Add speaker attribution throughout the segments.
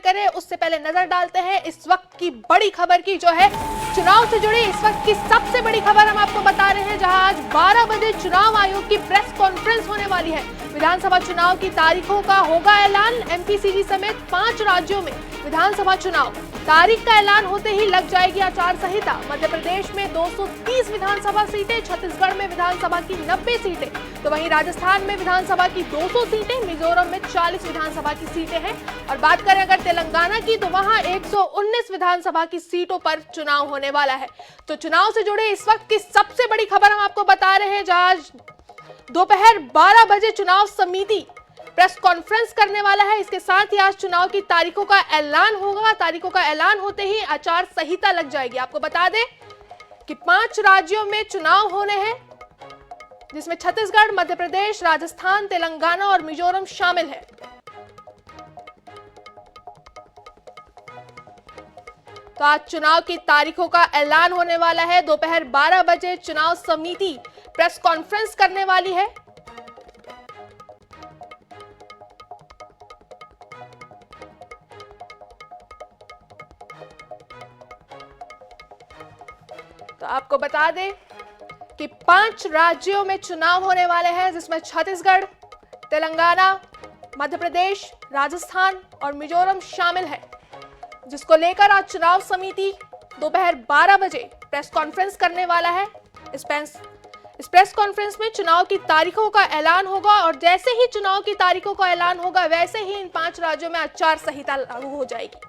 Speaker 1: करें उससे पहले नजर डालते हैं इस वक्त की बड़ी खबर की, जो है चुनाव से जुड़ी इस वक्त की सबसे बड़ी खबर हम आपको बता रहे हैं, जहां आज 12 बजे चुनाव आयोग की प्रेस कॉन्फ्रेंस होने वाली है। विधानसभा चुनाव की तारीखों का होगा ऐलान। एमपीसीजी समेत 5 राज्यों में विधानसभा चुनाव, तारीख का ऐलान होते ही लग जाएगी आचार संहिता। मध्य प्रदेश में 230 विधानसभा सीटें, छत्तीसगढ़ में विधानसभा की 90 सीटें, तो वहीं राजस्थान में विधानसभा की 200 सीटें, मिजोरम में 40 विधानसभा की सीटें हैं। और बात करें अगर तेलंगाना की, तो वहां 119 विधानसभा की सीटों पर चुनाव होने वाला है। तो चुनाव से जुड़े इस वक्त की सबसे बड़ी खबर हम आपको बता रहे हैं, जहां दोपहर 12 बजे चुनाव समिति प्रेस कॉन्फ्रेंस करने वाला है। इसके साथ ही आज चुनाव की तारीखों का ऐलान होगा। तारीखों का ऐलान होते ही आचार संहिता लग जाएगी। आपको बता दें कि 5 राज्यों में चुनाव होने हैं, जिसमें छत्तीसगढ़, मध्य प्रदेश, राजस्थान, तेलंगाना और मिजोरम शामिल है। तो आज चुनाव की तारीखों का ऐलान होने वाला है। दोपहर 12 बजे चुनाव समिति प्रेस कॉन्फ्रेंस करने वाली है। तो आपको बता दें कि 5 राज्यों में चुनाव होने वाले हैं, जिसमें छत्तीसगढ़, तेलंगाना, मध्य प्रदेश, राजस्थान और मिजोरम शामिल है, जिसको लेकर आज चुनाव समिति दोपहर 12 बजे प्रेस कॉन्फ्रेंस करने वाला है। इस प्रेस कॉन्फ्रेंस में चुनाव की तारीखों का ऐलान होगा और जैसे ही चुनाव की तारीखों का ऐलान होगा, वैसे ही इन 5 राज्यों में आचार संहिता लागू हो जाएगी।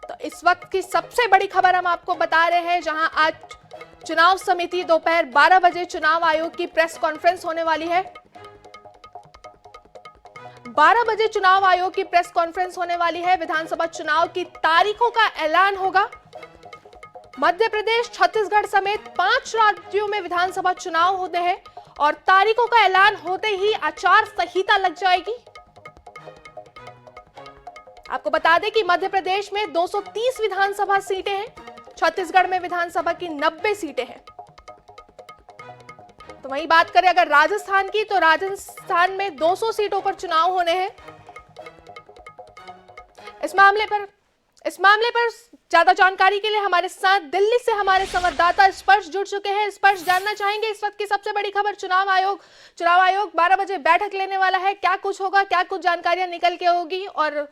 Speaker 1: तो इस वक्त की सबसे बड़ी खबर हम आपको बता रहे हैं, जहां आज चुनाव समिति दोपहर 12 बजे चुनाव आयोग की प्रेस कॉन्फ्रेंस होने वाली है। 12 बजे चुनाव आयोग की प्रेस कॉन्फ्रेंस होने वाली है। विधानसभा चुनाव की तारीखों का ऐलान होगा। मध्य प्रदेश, छत्तीसगढ़ समेत 5 राज्यों में विधानसभा चुनाव होते हैं और तारीखों का ऐलान होते ही आचार संहिता लग जाएगी। आपको बता दें कि मध्य प्रदेश में 230 विधानसभा सीटें हैं, छत्तीसगढ़ में विधानसभा की 90 सीटें हैं। तो वहीं बात करें अगर राजस्थान की, तो राजस्थान में 200 सीटों पर चुनाव होने हैं। इस मामले पर ज्यादा जानकारी के लिए हमारे साथ दिल्ली से हमारे संवाददाता स्पर्श जुड़ चुके हैं। स्पर्श, जानना चाहेंगे इस वक्त की सबसे बड़ी खबर, चुनाव आयोग 12 बजे बैठक लेने वाला है, क्या कुछ होगा, क्या कुछ जानकारियां निकल के होगी और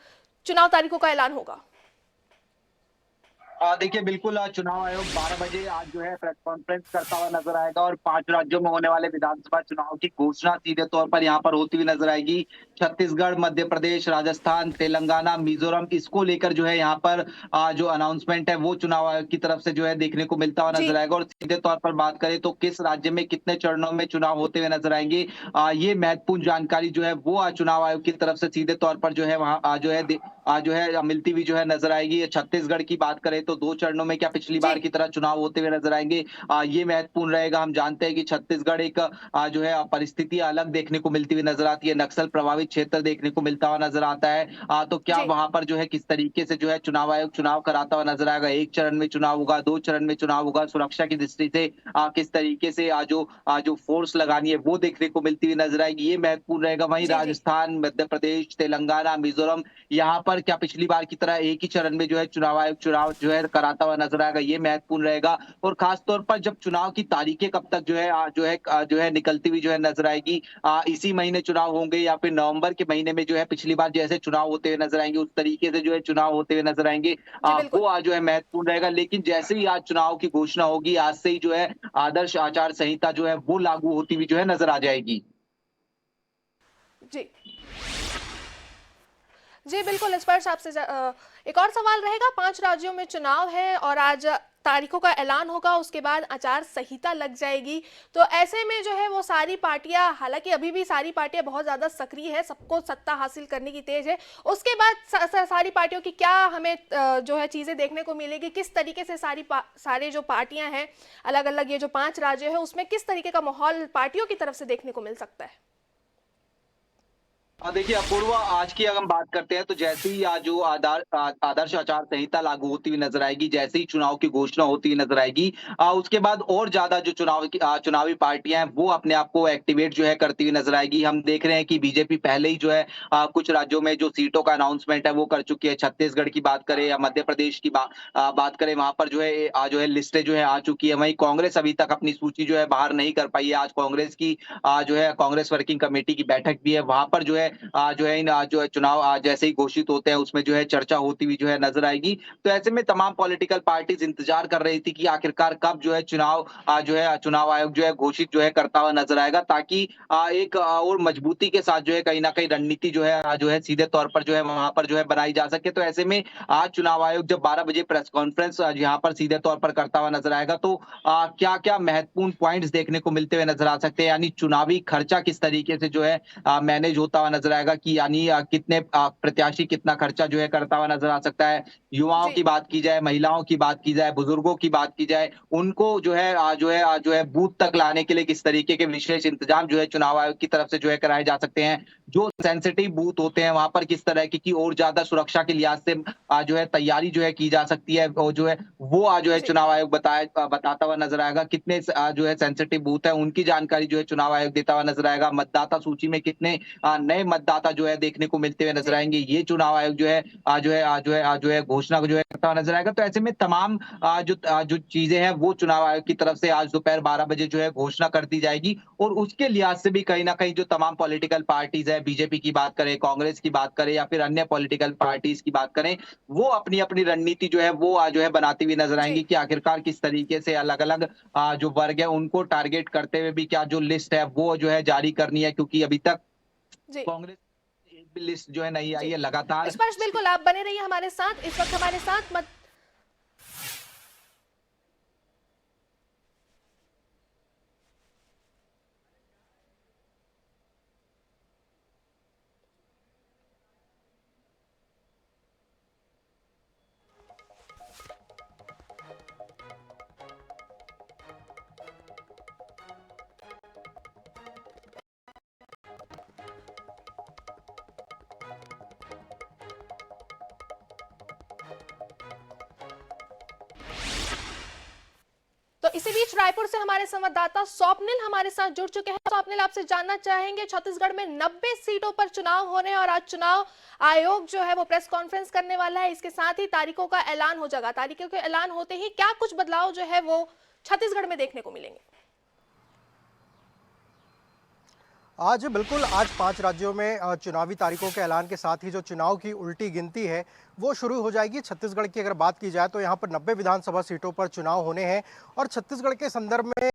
Speaker 1: चुनाव तारीखों का ऐलान होगा?
Speaker 2: देखिए बिल्कुल चुनाव आयोग 12 बजे आज जो है प्रेस कॉन्फ्रेंस करता हुआ नजर आएगा और 5 राज्यों में होने वाले विधानसभा चुनाव की घोषणा सीधे तौर पर यहाँ पर होती हुई नजर आएगी। छत्तीसगढ़, मध्य प्रदेश, राजस्थान, तेलंगाना, मिजोरम, इसको लेकर जो है यहाँ पर जो अनाउंसमेंट है वो चुनाव आयोग की तरफ से जो है देखने को मिलता हुआ नजर आएगा। और सीधे तौर पर बात करें तो किस राज्य में कितने चरणों में चुनाव होते हुए नजर आएंगे, ये महत्वपूर्ण जानकारी जो है वो चुनाव आयोग की तरफ से सीधे तौर पर जो है वहाँ जो है मिलती हुई जो है नजर आएगी। छत्तीसगढ़ की बात करें तो 2 चरणों में क्या पिछली बार की तरह चुनाव होते हुए नजर आएंगे, ये महत्वपूर्ण रहेगा। हम जानते हैं कि छत्तीसगढ़ एक जो है परिस्थिति अलग देखने को मिलती हुई नजर आती है, नक्सल प्रभावित क्षेत्र देखने को मिलता हुआ नजर आता है। तो क्या वहां पर जो है किस तरीके से जो है चुनाव आयोग चुनाव कराता हुआ नजर आएगा, 1 चरण में चुनाव होगा, 2 चरण में चुनाव होगा, सुरक्षा की दृष्टि से किस तरीके से जो फोर्स लगानी है वो देखने को मिलती हुई नजर आएगी, ये महत्वपूर्ण रहेगा। वहीं राजस्थान, मध्य प्रदेश, तेलंगाना, मिजोरम, यहाँ पर क्या पिछली बार की तरह एक ही चरण में जो है चुनाव आयोग चुनाव जो है कराता हुआ नजर आएगा, ये महत्वपूर्ण रहेगा। और खास तौर पर जब चुनाव की तारीखें कब तक जो है निकलती हुई जो है नजर आएगी, इसी महीने चुनाव होंगे या फिर नवंबर के महीने में जो है पिछली बार जैसे चुनाव होते हुए नजर आएंगे उस तरीके से जो है चुनाव होते हुए नजर आएंगे, वो आज जो है महत्वपूर्ण रहेगा। लेकिन जैसे ही आज चुनाव की घोषणा होगी, आज से ही जो है आदर्श आचार संहिता जो है वो लागू होती हुई जो है नजर आ जाएगी।
Speaker 1: जी बिल्कुल, इस पर आपसे एक और सवाल रहेगा। 5 राज्यों में चुनाव है और आज तारीखों का ऐलान होगा, उसके बाद आचार संहिता लग जाएगी। तो ऐसे में जो है वो सारी पार्टियां, हालांकि अभी भी सारी पार्टियां बहुत ज़्यादा सक्रिय है, सबको सत्ता हासिल करने की तेज है, उसके बाद सारी पार्टियों की क्या हमें जो है चीज़ें देखने को मिलेगी, किस तरीके से सारी जो पार्टियां हैं अलग अलग, ये जो 5 राज्य है उसमें किस तरीके का माहौल पार्टियों की तरफ से देखने को मिल सकता है?
Speaker 2: देखिए अपूर्वा, आज की अगर हम बात करते हैं तो जैसे ही आज जो आदर्श आचार संहिता लागू होती हुई नजर आएगी, जैसे ही चुनाव की घोषणा होती हुई नजर आएगी, उसके बाद और ज्यादा जो चुनावी पार्टियां हैं वो अपने आप को एक्टिवेट जो है करती हुई नजर आएगी। हम देख रहे हैं कि बीजेपी पहले ही जो है कुछ राज्यों में जो सीटों का अनाउंसमेंट है वो कर चुकी है। छत्तीसगढ़ की बात करें या मध्य प्रदेश की बात करें, वहां पर जो है लिस्टें जो है आ चुकी है। वहीं कांग्रेस अभी तक अपनी सूची जो है बाहर नहीं कर पाई है। आज कांग्रेस की जो है कांग्रेस वर्किंग कमेटी की बैठक भी है, वहां पर जो है इन जो है चुनाव जैसे ही घोषित होते हैं उसमें जो है चर्चा होती हुई जो है नजर आएगी। तो ऐसे में तमाम पॉलिटिकल पार्टीज इंतजार कर रही थी कि आखिरकार कब जो है चुनाव आयोग जो है घोषित जो है करता हुआ नजर आएगा, ताकि एक और मजबूती के साथ जो है कहीं ना कहीं रणनीति जो है सीधे तौर पर जो है वहां पर जो है बनाई जा सके। तो ऐसे में आज चुनाव आयोग जब 12 बजे प्रेस कॉन्फ्रेंस यहाँ पर सीधे तौर पर करता हुआ नजर आएगा, तो क्या क्या महत्वपूर्ण पॉइंट्स देखने को मिलते हुए नजर आ सकते हैं, यानी चुनावी खर्चा किस तरीके से जो है मैनेज होता हुआ नजर आएगा, कि यानी कितने प्रत्याशी कितना खर्चा जो है करता हुआ नजर आ सकता है। युवाओं
Speaker 1: जी
Speaker 2: की बात की जाए, महिलाओं की बात की जाए, बुजुर्गों की बात की जाए, उनको जो है बूथ तक लाने के लिए किस तरीके के विशेष इंतजाम जो है चुनाव आयोग की तरफ से जो है कराए जा सकते हैं। जो सेंसिटिव बूथ होते हैं वहां पर किस तरह की और ज्यादा सुरक्षा के लिहाज से जो है तैयारी जो है की जा सकती है, और जो है वो जो है
Speaker 1: जी
Speaker 2: चुनाव आयोग बताता हुआ नजर आएगा। कितने जो है सेंसिटिव बूथ है उनकी जानकारी जो है चुनाव आयोग देता हुआ नजर आएगा। मतदाता सूची में कितने नए मतदाता जो है देखने को मिलते हुए नजर
Speaker 1: जी
Speaker 2: आएंगे, ये चुनाव आयोग जो है घोषणा जो है करता हुआ नजर आएगा। तो ऐसे में तमाम जो चीजें हैं वो चुनाव आयोग की तरफ से आज दोपहर 12 बजे जो है घोषणा कर दी जाएगी। और उसके लिहाज से भी कहीं ना कहीं जो तमाम पॉलिटिकल पार्टीज है, बीजेपी की बात करें, कांग्रेस की बात करें या फिर अन्य पॉलिटिकल पार्टीज की बात करें, वो अपनी अपनी रणनीति जो है वो जो है बनाती हुई नजर
Speaker 1: जी
Speaker 2: आएंगी कि आखिरकार किस तरीके से अलग अलग जो वर्ग है उनको टारगेट करते हुए भी क्या जो लिस्ट है वो जो है जारी करनी है, क्योंकि अभी तक
Speaker 1: जी
Speaker 2: कांग्रेस एक भी लिस्ट जो है नहीं आई
Speaker 1: जी
Speaker 2: है लगातार।
Speaker 1: स्पर्श बिल्कुल आप बने रहिए हमारे साथ। इस वक्त हमारे साथ तो इसी बीच रायपुर से हमारे संवाददाता स्वप्निल हमारे साथ जुड़ चुके हैं। स्वप्निल, आपसे जानना चाहेंगे, छत्तीसगढ़ में 90 सीटों पर चुनाव होने और आज चुनाव आयोग जो है वो प्रेस कॉन्फ्रेंस करने वाला है। इसके साथ ही तारीखों का ऐलान हो जाएगा। तारीखों के ऐलान होते ही क्या कुछ बदलाव जो है वो छत्तीसगढ़ में देखने को मिलेंगे?
Speaker 3: आज बिल्कुल आज 5 राज्यों में चुनावी तारीखों के ऐलान के साथ ही जो चुनाव की उल्टी गिनती है वो शुरू हो जाएगी। छत्तीसगढ़ की अगर बात की जाए तो यहाँ पर 90 विधानसभा सीटों पर चुनाव होने हैं और छत्तीसगढ़ के संदर्भ में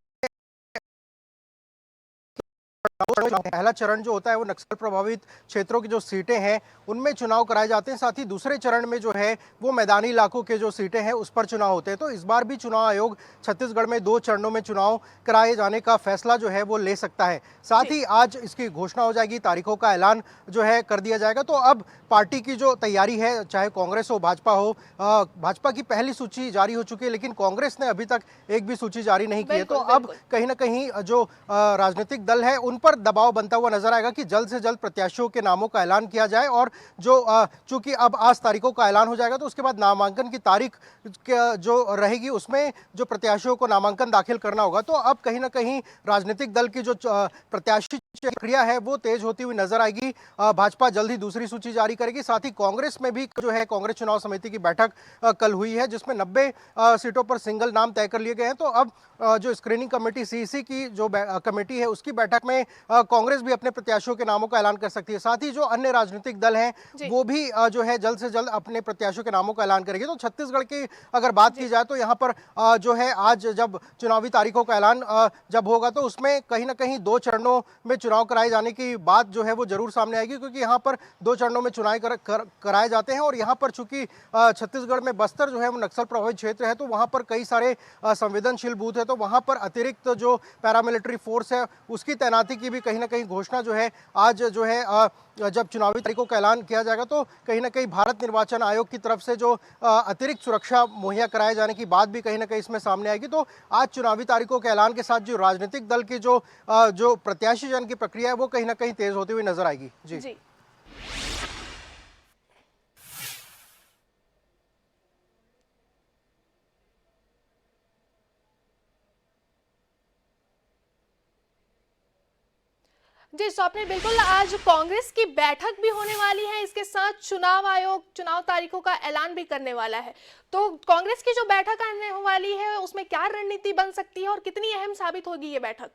Speaker 3: पहला चरण जो होता है वो नक्सल प्रभावित क्षेत्रों की जो सीटें हैं उनमें चुनाव कराए जाते हैं। साथ ही दूसरे चरण में जो है वो मैदानी इलाकों के जो सीटें हैं उस पर चुनाव होते हैं। तो इस बार भी चुनाव आयोग छत्तीसगढ़ में 2 चरणों में चुनाव कराए जाने का फैसला जो है वो ले सकता है। साथ ही आज इसकी घोषणा हो जाएगी, तारीखों का ऐलान जो है कर दिया जाएगा। तो अब पार्टी की जो तैयारी है, चाहे कांग्रेस हो भाजपा हो, भाजपा की पहली सूची जारी हो चुकी है लेकिन कांग्रेस ने अभी तक एक भी सूची जारी नहीं की है। तो अब कहीं ना कहीं जो राजनीतिक दल है उन पर दबाव बनता हुआ नजर आएगा कि जल्द से जल्द प्रत्याशियों के नामों का ऐलान किया जाए। और जो चूंकि अब आज तारीखों का ऐलान हो जाएगा तो उसके बाद नामांकन की तारीख जो रहेगी उसमें जो प्रत्याशियों को नामांकन दाखिल करना होगा। तो अब कहीं ना कहीं राजनीतिक दल की जो प्रत्याशी प्रक्रिया है वो तेज होती हुई नजर आएगी। भाजपा जल्द ही दूसरी सूची जारी करेगी। साथ ही कांग्रेस में भी जो है कांग्रेस चुनाव समिति की बैठक कल हुई है जिसमें 90 सीटों पर सिंगल नाम तय कर लिए गए हैं। तो अब जो स्क्रीनिंग कमेटी सीईसी की जो कमेटी है उसकी बैठक में कांग्रेस भी अपने प्रत्याशियों के नामों का ऐलान कर सकती है। साथ ही जो अन्य राजनीतिक दल हैं वो भी जो है जल्द से जल्द अपने प्रत्याशियों के नामों का ऐलान करेंगे। तो छत्तीसगढ़ की अगर बात की जाए तो यहाँ पर जो है आज जब चुनावी तारीखों का ऐलान जब होगा तो उसमें कहीं ना कहीं 2 चरणों में चुनाव कराए जाने की बात जो है वो जरूर सामने आएगी, क्योंकि यहाँ पर 2 चरणों में चुनाव कराए जाते हैं। और यहाँ पर चूंकि छत्तीसगढ़ में बस्तर जो है वो नक्सल प्रभावित क्षेत्र है तो वहाँ पर कई सारे संवेदनशील बूथ है। तो वहाँ पर अतिरिक्त जो पैरामिलिट्री फोर्स है उसकी तैनाती की भी कहीं ना कहीं घोषणा जो है आज जो है जब चुनावी तारीखों का ऐलान किया जाएगा तो कहीं ना कहीं भारत निर्वाचन आयोग की तरफ से जो अतिरिक्त सुरक्षा मुहैया कराए जाने की बात भी कहीं ना कहीं इसमें सामने आएगी। तो आज चुनावी तारीखों के ऐलान के साथ जो राजनीतिक दल की जो प्रत्याशी चयन की प्रक्रिया है वो कहीं ना कहीं तेज होती हुई नजर आएगी। जी।
Speaker 1: जी स्वप्निल, बिल्कुल आज कांग्रेस की बैठक भी होने वाली है, इसके साथ चुनाव आयोग चुनाव तारीखों का ऐलान भी करने वाला है। तो कांग्रेस की जो बैठक आने वाली है उसमें क्या रणनीति बन सकती है और कितनी अहम साबित होगी ये बैठक?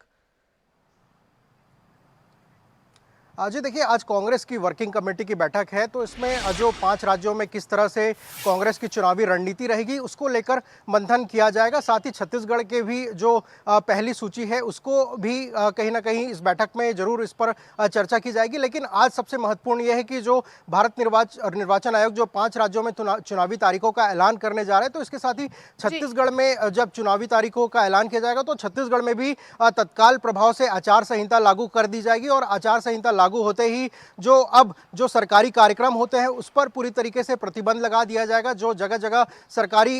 Speaker 3: जी देखिए, आज कांग्रेस की वर्किंग कमेटी की बैठक है, तो इसमें जो 5 राज्यों में किस तरह से कांग्रेस की चुनावी रणनीति रहेगी उसको लेकर मंथन किया जाएगा। साथ ही छत्तीसगढ़ के भी जो पहली सूची है उसको भी कहीं ना कहीं इस बैठक में जरूर इस पर चर्चा की जाएगी। लेकिन आज सबसे महत्वपूर्ण यह है कि जो भारत निर्वाचन आयोग जो 5 राज्यों में चुनावी तारीखों का ऐलान करने जा रहे हैं, तो इसके साथ ही छत्तीसगढ़ में जब चुनावी तारीखों का ऐलान किया जाएगा तो छत्तीसगढ़ में भी तत्काल प्रभाव से आचार संहिता लागू कर दी जाएगी और आचार संहिता लागू होते ही जो सरकारी कार्यक्रम होते हैं उस पर पूरी तरीके से प्रतिबंध लगा दिया जाएगा। जो जगह जगह सरकारी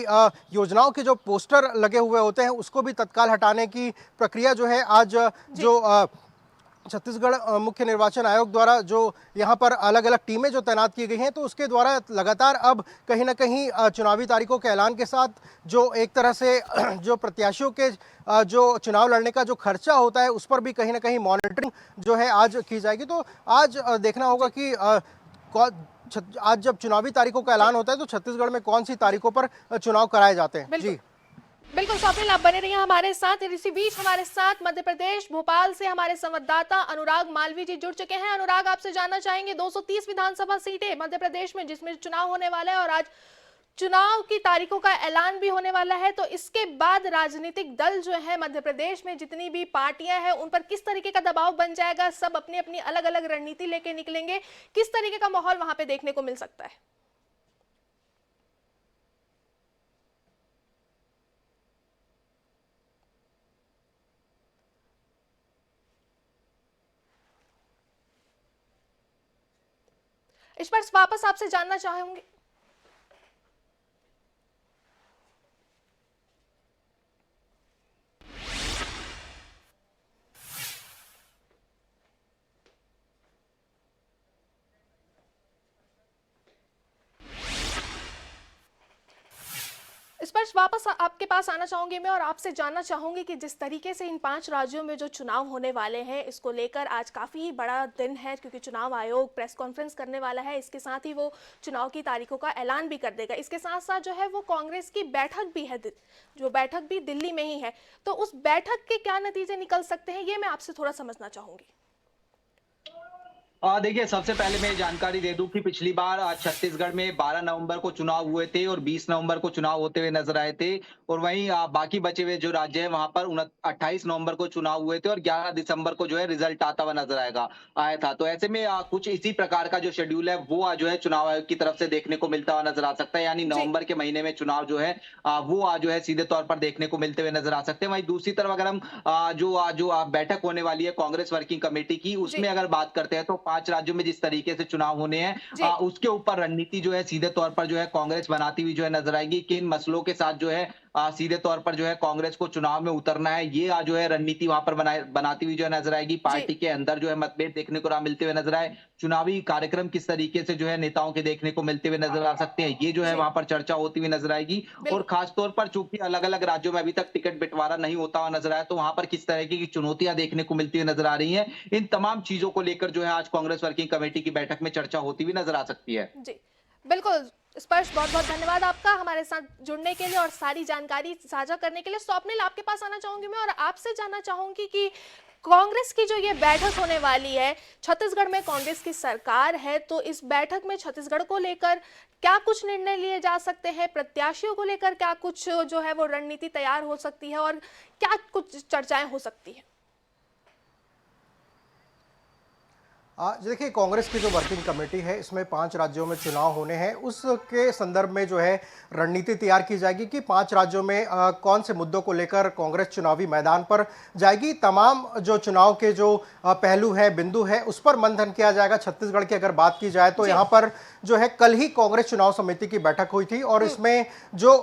Speaker 3: योजनाओं के जो पोस्टर लगे हुए होते हैं उसको भी तत्काल हटाने की प्रक्रिया जो है आज छत्तीसगढ़ मुख्य निर्वाचन आयोग द्वारा जो यहाँ पर अलग अलग टीमें जो तैनात की गई हैं, तो उसके द्वारा लगातार अब कहीं ना कहीं चुनावी तारीखों के ऐलान के साथ जो एक तरह से जो प्रत्याशियों के जो चुनाव लड़ने का जो खर्चा होता है उस पर भी कहीं ना कहीं मॉनिटरिंग जो है आज की जाएगी। तो आज देखना होगा कि आज जब चुनावी तारीखों का ऐलान होता है तो छत्तीसगढ़ में कौन सी तारीखों पर चुनाव कराए जाते हैं। जी
Speaker 1: बिल्कुल स्वप्निल, आप बने रहिए हमारे साथ। इसी बीच हमारे साथ मध्य प्रदेश भोपाल से हमारे संवाददाता अनुराग मालवीय जी जुड़ चुके हैं। अनुराग, आपसे जानना चाहेंगे 230 विधानसभा सीटें मध्य प्रदेश में जिसमें चुनाव होने वाला है और आज चुनाव की तारीखों का ऐलान भी होने वाला है, तो इसके बाद राजनीतिक दल जो है मध्य प्रदेश में जितनी भी पार्टियां हैं उन पर किस तरीके का दबाव बन जाएगा? सब अपनी अपनी अलग अलग रणनीति लेके निकलेंगे, किस तरीके का माहौल वहां पे देखने को मिल सकता है? इस पर वापस आपसे जानना चाहूंगी। इस पर वापस आपके पास आना चाहूंगी मैं और आपसे जानना चाहूंगी कि जिस तरीके से इन 5 राज्यों में जो चुनाव होने वाले हैं इसको लेकर आज काफ़ी बड़ा दिन है, क्योंकि चुनाव आयोग प्रेस कॉन्फ्रेंस करने वाला है। इसके साथ ही वो चुनाव की तारीखों का ऐलान भी कर देगा। इसके साथ साथ जो है वो कांग्रेस की बैठक भी है, जो बैठक भी दिल्ली में ही है। तो उस बैठक के क्या नतीजे निकल सकते हैं ये मैं आपसे थोड़ा समझना चाहूंगी।
Speaker 2: देखिए, सबसे पहले मैं जानकारी दे दूं कि पिछली बार छत्तीसगढ़ में 12 नवंबर को चुनाव हुए थे और 20 नवंबर को चुनाव होते हुए नजर आए थे। और वहीं बाकी बचे हुए जो राज्य है वहां पर 28 नवंबर को चुनाव हुए थे और 11 दिसंबर को जो है रिजल्ट आता हुआ नजर आया था। तो ऐसे में कुछ इसी प्रकार का जो शेड्यूल है वो जो है चुनाव आयोग की तरफ से देखने को मिलता हुआ नजर आ सकता है। यानी नवंबर के महीने में चुनाव जो है वो जो है सीधे तौर पर देखने को मिलते हुए नजर आ सकते हैं। वहीं दूसरी तरफ अगर हम जो बैठक होने वाली है कांग्रेस वर्किंग कमेटी की, उसमें अगर बात करते हैं तो 5 राज्यों में जिस तरीके से चुनाव होने हैं उसके ऊपर रणनीति जो है सीधे तौर पर जो है कांग्रेस बनाती हुई जो है नजर आएगी। किन मसलों के साथ जो है सीधे तौर पर जो है कांग्रेस को चुनाव में उतरना है, ये जो है रणनीति वहां पर बनाती हुई जो है नजर आएगी। पार्टी के अंदर जो है मतभेद देखने को मिलते हुए नजर आए, चुनावी कार्यक्रम किस तरीके से जो है नेताओं के देखने को मिलते हुए नजर आ सकते हैं, ये जो है वहां पर चर्चा होती हुई नजर आएगी। और खासतौर पर चूंकि अलग अलग राज्यों में अभी तक टिकट बंटवारा नहीं होता हुआ नजर आया, तो वहां पर किस तरीके की चुनौतियां देखने को मिलती हुई नजर आ रही है, इन तमाम चीजों को लेकर जो है आज कांग्रेस वर्किंग कमेटी की बैठक में चर्चा होती हुई नजर आ सकती है।
Speaker 1: जी बिल्कुल स्पर्श, बहुत बहुत धन्यवाद आपका हमारे साथ जुड़ने के लिए और सारी जानकारी साझा करने के लिए। स्वप्निल, आपके पास आना चाहूंगी मैं और आपसे जानना चाहूंगी कि कांग्रेस की जो ये बैठक होने वाली है, छत्तीसगढ़ में कांग्रेस की सरकार है, तो इस बैठक में छत्तीसगढ़ को लेकर क्या कुछ निर्णय लिए जा सकते हैं, प्रत्याशियों को लेकर क्या कुछ जो है वो रणनीति तैयार हो सकती है और क्या कुछ चर्चाएं हो सकती है?
Speaker 3: देखिए, कांग्रेस की जो वर्किंग कमेटी है इसमें 5 राज्यों में चुनाव होने हैं, उसके संदर्भ में जो है रणनीति तैयार की जाएगी कि 5 राज्यों में कौन से मुद्दों को लेकर कांग्रेस चुनावी मैदान पर जाएगी। तमाम जो चुनाव के जो पहलू है, बिंदु है, उस पर मंथन किया जाएगा। छत्तीसगढ़ की अगर बात की जाए तो यहाँ पर जो है कल ही कांग्रेस चुनाव समिति की बैठक हुई थी और इसमें जो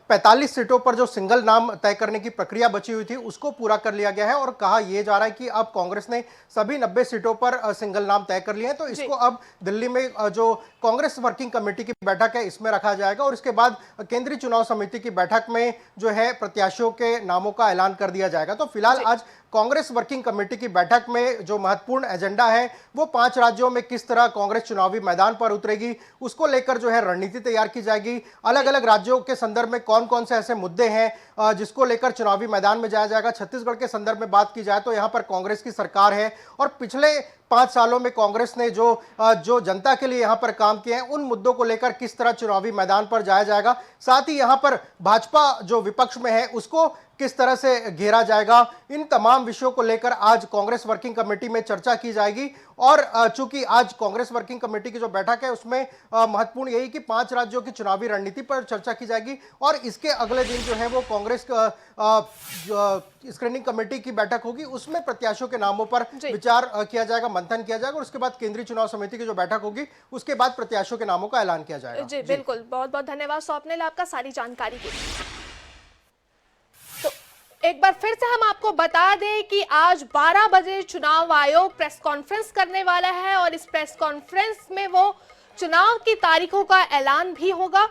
Speaker 3: 45 सीटों पर जो सिंगल नाम तय करने की प्रक्रिया बची हुई थी उसको पूरा कर लिया गया है और कहा यह जा रहा है कि अब कांग्रेस ने सभी 90 सीटों पर सिंगल नाम तय कर लिए हैं। तो इसको अब दिल्ली में जो कांग्रेस वर्किंग कमेटी की बैठक है इसमें रखा जाएगा और इसके बाद केंद्रीय चुनाव समिति की बैठक में जो है प्रत्याशियों के नामों का ऐलान कर दिया जाएगा। तो फिलहाल आज कांग्रेस वर्किंग कमेटी की बैठक में जो महत्वपूर्ण एजेंडा है वो 5 राज्यों में किस तरह कांग्रेस चुनावी मैदान पर उतरेगी, उसको लेकर जो है रणनीति तैयार की जाएगी। अलग अलग राज्यों के संदर्भ में कौन कौन से ऐसे मुद्दे हैं जिसको लेकर चुनावी मैदान में जाया जाएगा। छत्तीसगढ़ के संदर्भ में बात की जाए तो यहाँ पर कांग्रेस की सरकार है और पिछले 5 सालों में कांग्रेस ने जो जनता के लिए यहां पर काम किए हैं उन मुद्दों को लेकर किस तरह चुनावी मैदान पर जाया जाएगा। साथ ही यहां पर भाजपा जो विपक्ष में है उसको किस तरह से घेरा जाएगा, इन तमाम विषयों को लेकर आज कांग्रेस वर्किंग कमेटी में चर्चा की जाएगी। और चूंकि आज कांग्रेस वर्किंग कमेटी की जो बैठक है उसमें महत्वपूर्ण यही कि 5 राज्यों की चुनावी रणनीति पर चर्चा की जाएगी और इसके अगले दिन जो है वो कांग्रेस स्क्रीनिंग कमेटी की बैठक होगी, उसमें प्रत्याशियों के नामों पर विचार किया जाएगा, मंथन किया जाएगा और उसके बाद केंद्रीय चुनाव समिति की जो बैठक होगी उसके बाद प्रत्याशियों के नामों का ऐलान किया जाएगा।
Speaker 1: जी बिल्कुल, बहुत बहुत धन्यवाद स्वप्निल आपका सारी जानकारी के लिए। तो एक बार फिर से हम आपको बता दें कि आज 12 बजे चुनाव आयोग प्रेस कॉन्फ्रेंस करने वाला है और इस प्रेस कॉन्फ्रेंस में वो चुनाव की तारीखों का ऐलान भी होगा।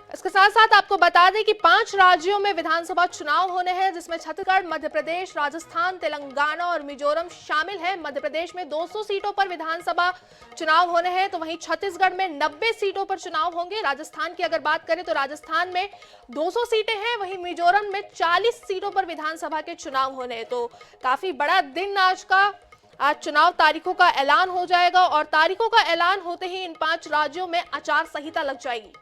Speaker 1: इसके साथ साथ आपको बता दें कि 5 राज्यों में विधानसभा चुनाव होने हैं जिसमें छत्तीसगढ़, मध्य प्रदेश, राजस्थान, तेलंगाना और मिजोरम शामिल हैं। मध्य प्रदेश में 200 सीटों पर विधानसभा चुनाव होने हैं तो वहीं छत्तीसगढ़ में 90 सीटों पर चुनाव होंगे। राजस्थान की अगर बात करें तो राजस्थान में 200 सीटें हैं, वहीं मिजोरम में 40 सीटों पर विधानसभा के चुनाव होने हैं। तो काफी बड़ा दिन आज का। आज चुनाव तारीखों का ऐलान हो जाएगा और तारीखों का ऐलान होते ही इन 5 राज्यों में आचार संहिता लग जाएगी।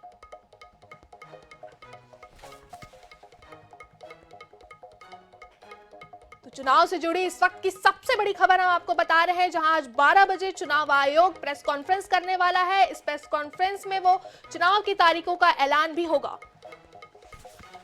Speaker 1: तो चुनाव से जुड़ी इस वक्त की सबसे बड़ी खबर हम आपको बता रहे हैं, जहां आज 12 बजे चुनाव आयोग प्रेस कॉन्फ्रेंस करने वाला है। इस प्रेस कॉन्फ्रेंस में वो चुनाव की तारीखों का ऐलान भी होगा।